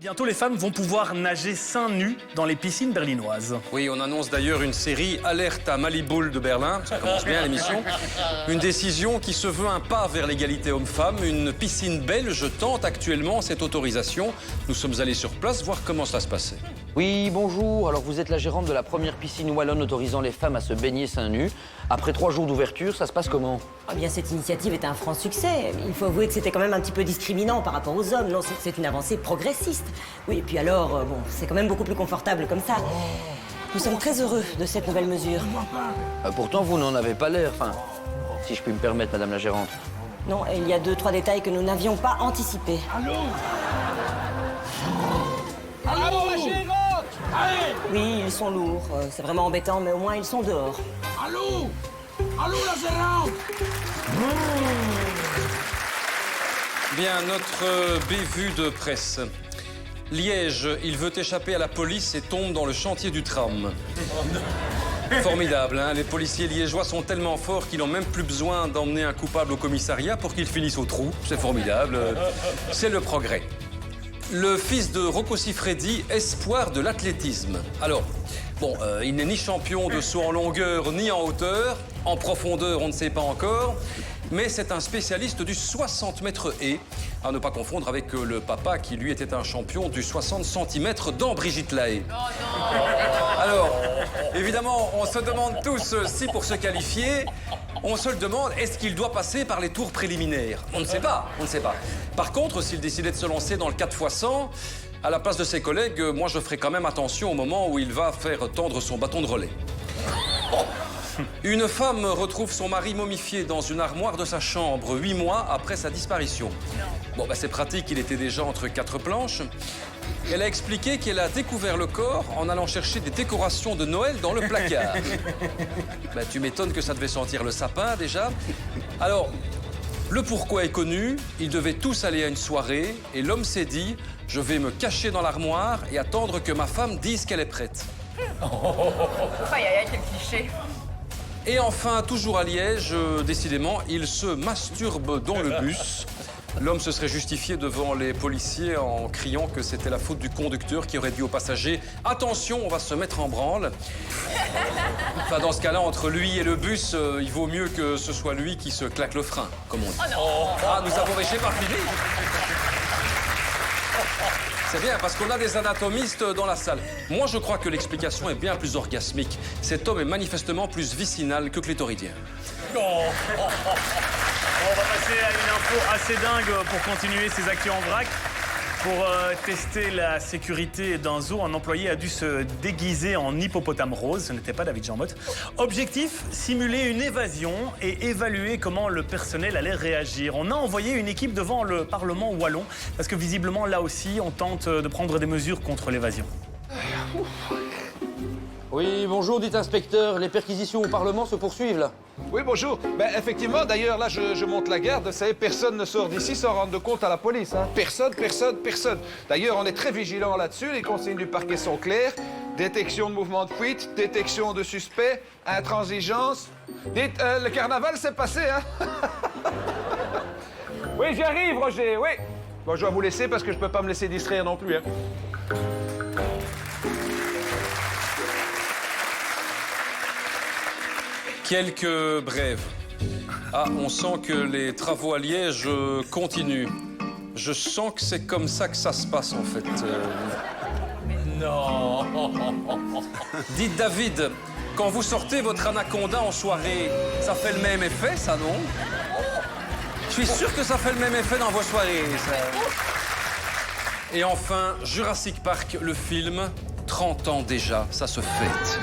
Bientôt, les femmes vont pouvoir nager seins nus dans les piscines berlinoises. Oui, on annonce d'ailleurs une série Alerte à Malibu de Berlin. Ça commence bien l'émission. Une décision qui se veut un pas vers l'égalité homme-femme. Une piscine belge tente actuellement cette autorisation. Nous sommes allés sur place voir comment ça se passait. Oui, bonjour. Alors, vous êtes la gérante de la première piscine wallonne autorisant les femmes à se baigner seins nus. Après 3 jours d'ouverture, ça se passe comment? Eh bien, cette initiative est un franc succès. Il faut avouer que c'était quand même un petit peu discriminant par rapport aux hommes. Non, c'est une avancée progressiste. Oui, et puis alors, bon, c'est quand même beaucoup plus confortable comme ça. Nous sommes très heureux de cette nouvelle mesure. Pourtant, vous n'en avez pas l'air. Enfin, si je puis me permettre, madame la gérante. Non, il y a 2-3 détails que nous n'avions pas anticipés. Allô, la gérante! Allez! Oui, ils sont lourds. C'est vraiment embêtant, mais au moins ils sont dehors. Allô? Allô, la gérante! Bien, notre bévue de presse. Liège, il veut échapper à la police et tombe dans le chantier du tram. Formidable, hein? Les policiers liégeois sont tellement forts qu'ils n'ont même plus besoin d'emmener un coupable au commissariat pour qu'il finisse au trou. C'est formidable. C'est le progrès. Le fils de Rocco Siffredi, espoir de l'athlétisme. Alors, bon, il n'est ni champion de saut en longueur ni en hauteur. En profondeur, on ne sait pas encore. Mais c'est un spécialiste du 60 mètres haies, à ne pas confondre avec le papa qui, lui, était un champion du 60 cm dans Brigitte Lahaie. Alors, évidemment, on se demande tous si pour se qualifier, on se le demande, est-ce qu'il doit passer par les tours préliminaires? On ne sait pas, on ne sait pas. Par contre, s'il décidait de se lancer dans le 4x100, à la place de ses collègues, moi, je ferai quand même attention au moment où il va faire tendre son bâton de relais. Une femme retrouve son mari momifié dans une armoire de sa chambre 8 mois après sa disparition. Bon, c'est pratique, il était déjà entre 4 planches. Elle a expliqué qu'elle a découvert le corps en allant chercher des décorations de Noël dans le placard. Tu m'étonnes que ça devait sentir le sapin, déjà. Alors, le pourquoi est connu. Ils devaient tous aller à une soirée et l'homme s'est dit « Je vais me cacher dans l'armoire et attendre que ma femme dise qu'elle est prête. » Aïe, aïe, aïe, quel cliché. Et enfin, toujours à Liège, décidément, il se masturbe dans le bus. L'homme se serait justifié devant les policiers en criant que c'était la faute du conducteur qui aurait dit aux passagers « Attention, on va se mettre en branle ». Enfin, dans ce cas-là, entre lui et le bus, il vaut mieux que ce soit lui qui se claque le frein, comme on dit. Oh non. Ah, nous avons réché par fini. C'est bien, parce qu'on a des anatomistes dans la salle. Moi, je crois que l'explication est bien plus orgasmique. Cet homme est manifestement plus vicinal que clitoridien. On va passer à une info assez dingue pour continuer ces actus en vrac. Pour tester la sécurité d'un zoo, un employé a dû se déguiser en hippopotame rose. Ce n'était pas David Jean Motte. Objectif, simuler une évasion et évaluer comment le personnel allait réagir. On a envoyé une équipe devant le Parlement wallon parce que visiblement, là aussi, on tente de prendre des mesures contre l'évasion. Oui, bonjour, dit inspecteur. Les perquisitions au Parlement se poursuivent, là. Oui, bonjour. Effectivement, d'ailleurs, là, je monte la garde. Vous savez, personne ne sort d'ici sans rendre compte à la police. Hein. Personne. D'ailleurs, on est très vigilants là-dessus. Les consignes du parquet sont claires. Détection de mouvement de fuite, détection de suspects, intransigeance. Dites, le carnaval, c'est passé, hein? Oui, j'y arrive, Roger, oui. Bon, je dois vous laisser parce que je peux pas me laisser distraire non plus, hein. Quelques brèves. Ah, on sent que les travaux à Liège continuent. Je sens que c'est comme ça que ça se passe, en fait. Non! Dites, David, quand vous sortez votre anaconda en soirée, ça fait le même effet, ça, non? Je suis sûr que ça fait le même effet dans vos soirées, ça. Et enfin, Jurassic Park, le film, 30 ans déjà, ça se fête.